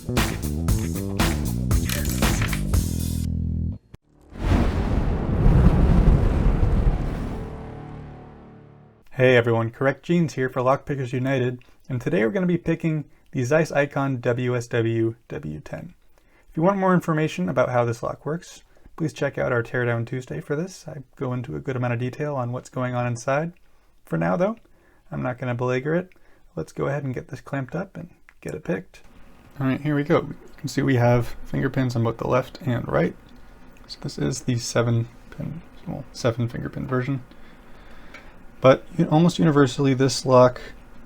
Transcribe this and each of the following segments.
Hey everyone, CorrectJeans here for Lockpickers United, and today we're going to be picking the Zeiss Ikon WSW W10. If you want more information about how this lock works, please check out our Teardown Tuesday for this. I go into a good amount of detail on what's going on inside. For now though, I'm not going to belabor it. Let's go ahead and get this clamped up and get it picked. Alright, here we go. You can see we have finger pins on both the left and right. So this is the 7 finger pin version. But almost universally, this lock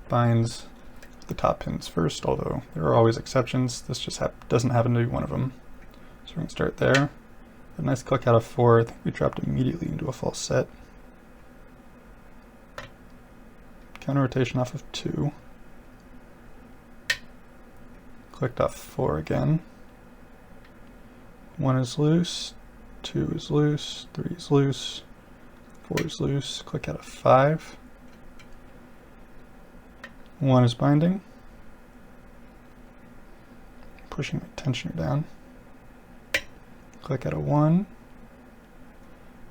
binds the top pins first, although there are always exceptions. This just doesn't happen to be one of them. So we're going to start there. A nice click out of 4. I think we dropped immediately into a false set. Counter rotation off of 2. Clicked off 4 again. 1 is loose, 2 is loose, 3 is loose. 4 is loose, click out of 5. 1 is binding. Pushing my tensioner down. Click out of 1.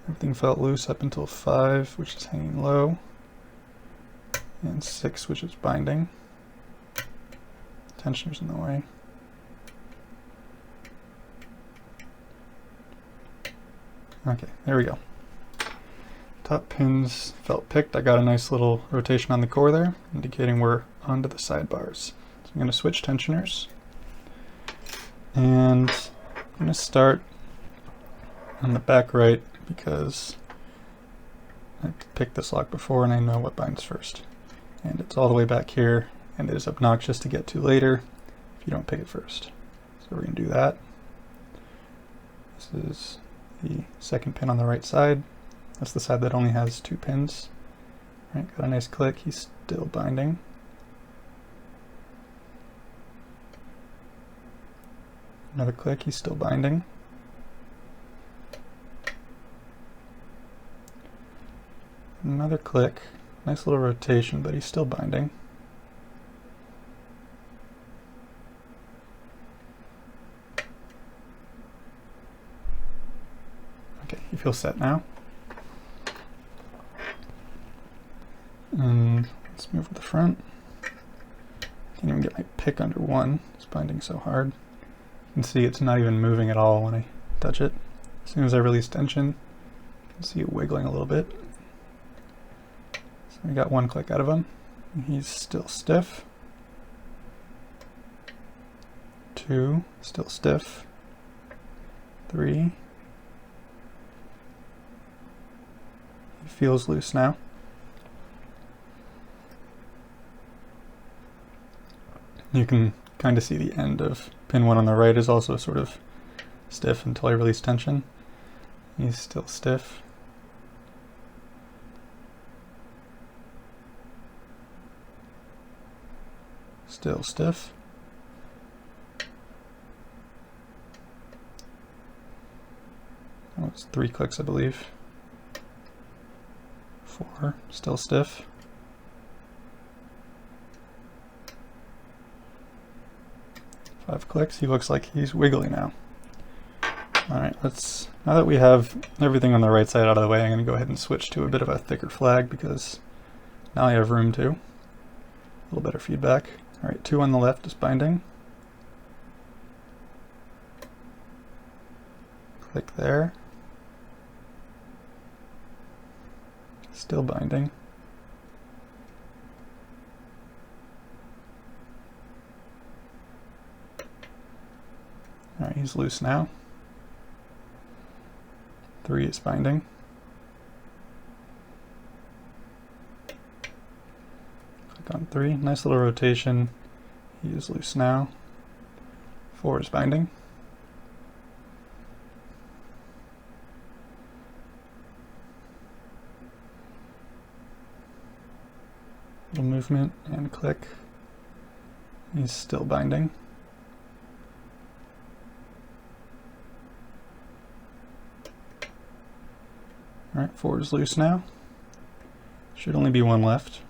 Everything felt loose up until 5, which is hanging low. And 6, which is binding. Tensioner's in the way. Okay, there we go. Top pins felt picked. I got a nice little rotation on the core there, indicating we're onto the sidebars. So I'm going to switch tensioners. And I'm going to start on the back right because I picked this lock before and I know what binds first. And it's all the way back here, and it is obnoxious to get to later if you don't pick it first. So we're going to do that. This is the second pin on the right side. That's the side that only has 2 pins. Right, got a nice click, he's still binding. Another click, he's still binding. Another click, nice little rotation, but he's still binding. Okay, he feels set now. And let's move to the front. Can't even get my pick under 1. It's binding so hard. You can see it's not even moving at all when I touch it. As soon as I release tension, you can see it wiggling a little bit. So we got 1 click out of him. And he's still stiff. 2, still stiff. 3. He feels loose now. You can kind of see the end of pin 1 on the right is also sort of stiff until I release tension. He's still stiff. Still stiff. That was 3 clicks, I believe. 4, still stiff. 5 clicks, he looks like he's wiggly now. Alright, now that we have everything on the right side out of the way, I'm going to go ahead and switch to a bit of a thicker flag because now I have room to. A little better feedback. Alright, 2 on the left is binding. Click there. Still binding. Alright, he's loose now. 3 is binding. Click on 3, nice little rotation. He is loose now. 4 is binding. Little movement and click. He's still binding. Alright, 4 is loose now. Should only be 1 left,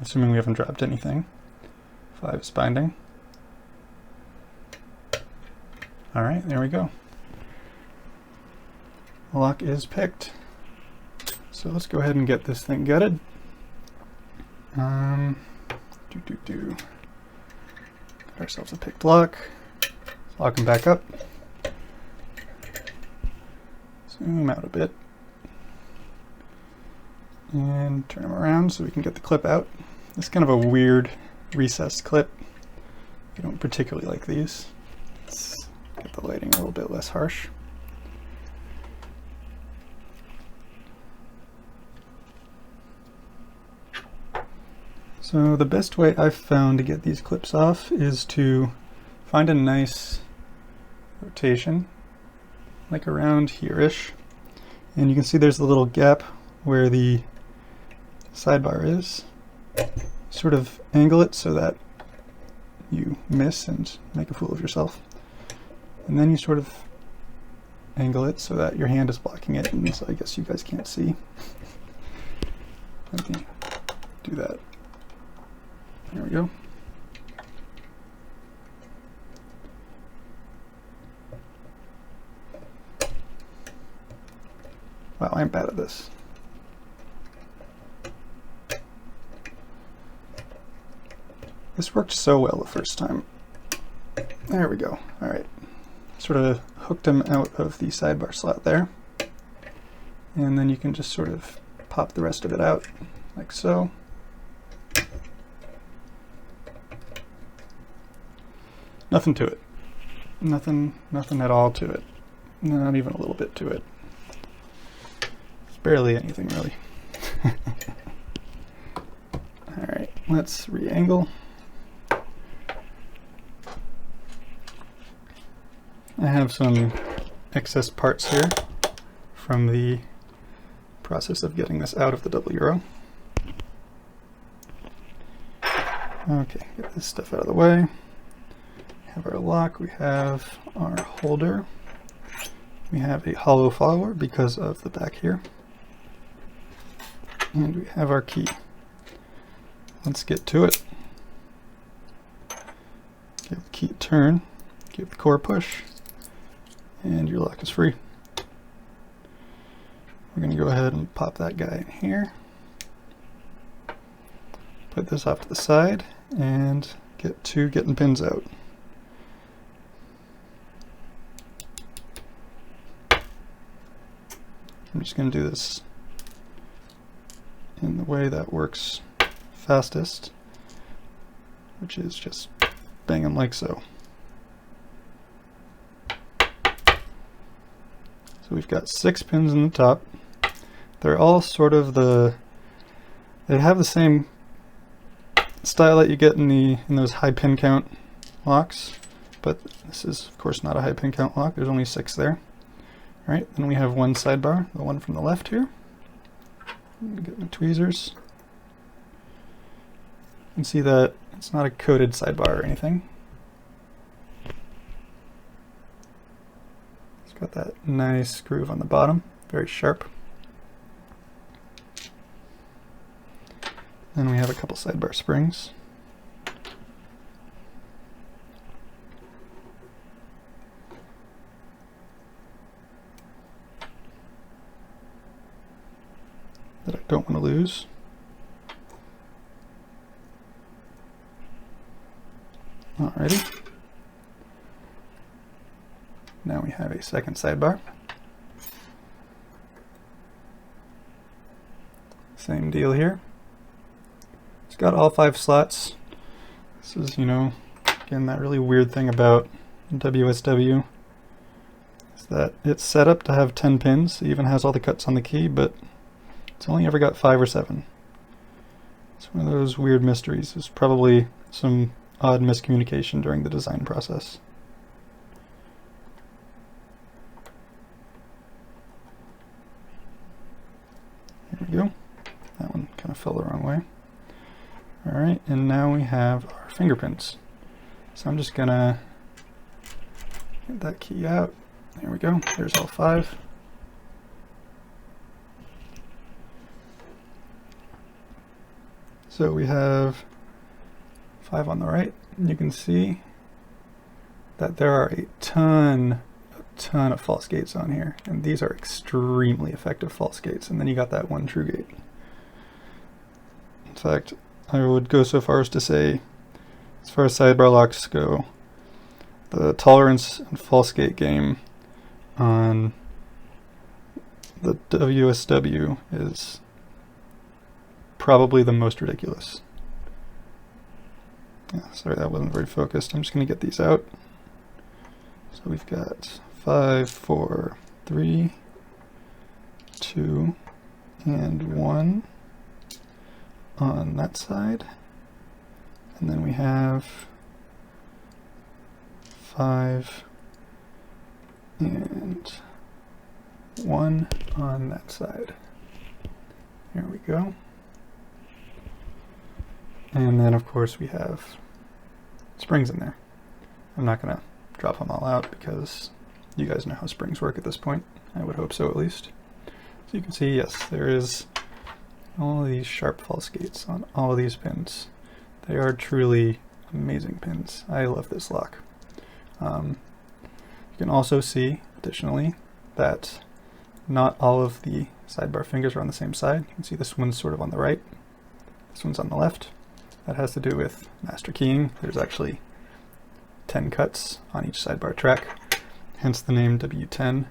assuming we haven't dropped anything. 5 is binding. All right, there we go. The lock is picked. So let's go ahead and get this thing gutted. Get ourselves a picked lock. Let's lock them back up. Zoom out a bit. And turn them around so we can get the clip out. This is kind of a weird recessed clip. I don't particularly like these. Let's get the lighting a little bit less harsh. So the best way I've found to get these clips off is to find a nice rotation, like around here-ish. And you can see there's a little gap where the sidebar is. Sort of angle it so that you miss and make a fool of yourself. And then you sort of angle it so that your hand is blocking it, and so I guess you guys can't see. Let me do that. There we go. Wow, I'm bad at this. This worked so well the first time. There we go. All right. Sort of hooked them out of the sidebar slot there. And then you can just sort of pop the rest of it out like so. Nothing to it. Nothing at all to it. Not even a little bit to it. It's barely anything really. All right, let's re-angle. I have some excess parts here from the process of getting this out of the double Euro. Okay, get this stuff out of the way. We have our lock, we have our holder, we have a hollow follower because of the back here, and we have our key. Let's get to it. Give the key a turn, give the core push, and your lock is free. We're going to go ahead and pop that guy in here, put this off to the side, and get to getting pins out. I'm just going to do this in the way that works fastest, which is just bang them like so. So we've got 6 pins in the top. They're all sort of they have the same style that you get in those high pin count locks, but this is of course not a high pin count lock. There's only 6 there. All right, then we have one sidebar, the one from the left here. I'm gonna get my tweezers. You can see that it's not a coated sidebar or anything. It's got that nice groove on the bottom, very sharp. Then we have a couple sidebar springs. That I don't want to lose. Alrighty. Now we have a second sidebar. Same deal here. It's got all 5 slots. This is, you know, again, that really weird thing about WSW is that it's set up to have 10 pins. It even has all the cuts on the key, but it's only ever got 5 or 7. It's one of those weird mysteries. There's probably some odd miscommunication during the design process. Here we go. That one kind of fell the wrong way. Alright, and now we have our fingerprints. So I'm just gonna get that key out. There we go. There's all 5. So we have 5 on the right, and you can see that there are a ton of false gates on here, and these are extremely effective false gates, and then you got that one true gate. In fact, I would go so far as to say, as far as sidebar locks go, the tolerance and false gate game on the WSW is probably the most ridiculous. Yeah, sorry, that wasn't very focused. I'm just going to get these out. So we've got 5, 4, 3, 2, and 1 on that side. And then we have 5 and 1 on that side. Here we go. And then of course we have springs in there. I'm not going to drop them all out because you guys know how springs work at this point. I would hope so, at least. So you can see, yes, there is all of these sharp false gates on all of these pins. They are truly amazing pins. I love this lock. You can also see, additionally, that not all of the sidebar fingers are on the same side. You can see this one's sort of on the right, this one's on the left. That has to do with master keying. There's actually 10 cuts on each sidebar track, hence the name W10,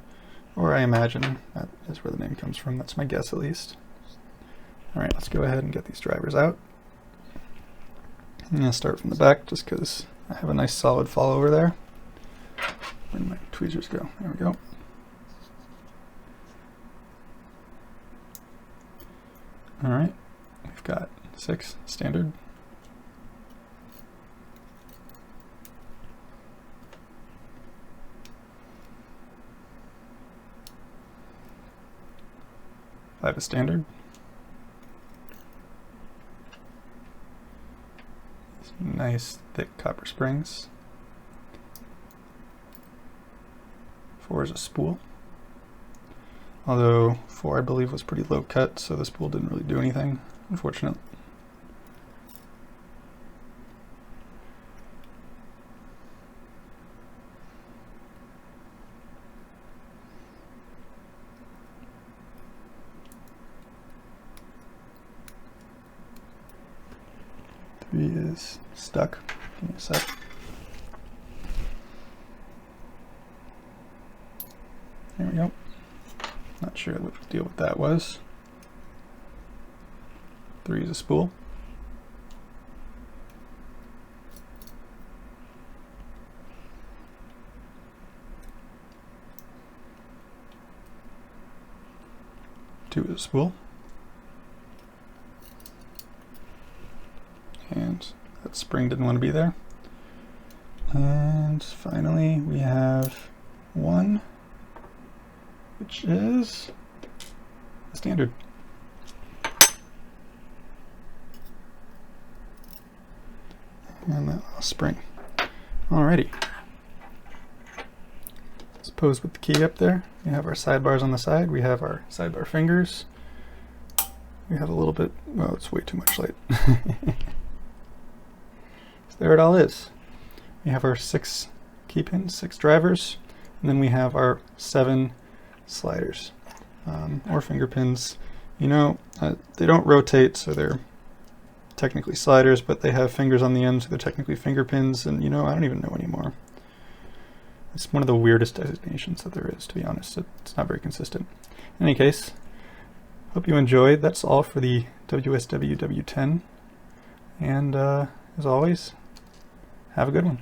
or I imagine that is where the name comes from. That's my guess, at least. Alright, let's go ahead and get these drivers out. I'm going to start from the back just because I have a nice solid fall over there. Where did my tweezers go? There we go. Alright, we've got 6 standard. Five is standard. Some nice thick copper springs. 4 is a spool. Although 4 I believe was pretty low cut, so the spool didn't really do anything, unfortunately. Three is stuck. Give me a sec. There we go. Not sure what the deal with that was. 3 is a spool. Two is a spool. And that spring didn't want to be there. And finally we have 1, which is the standard. And that last spring. Alrighty. Let's pose with the key up there. We have our sidebars on the side. We have our sidebar fingers. We have a little bit, well, it's way too much light. So there it all is. We have our 6 key pins, 6 drivers, and then we have our 7 sliders, or finger pins. You know, they don't rotate, so they're technically sliders, but they have fingers on the end, so they're technically finger pins, and you know, I don't even know anymore. It's one of the weirdest designations that there is, to be honest. It's not very consistent. In any case, hope you enjoyed. That's all for the WSW W10, and as always, have a good one.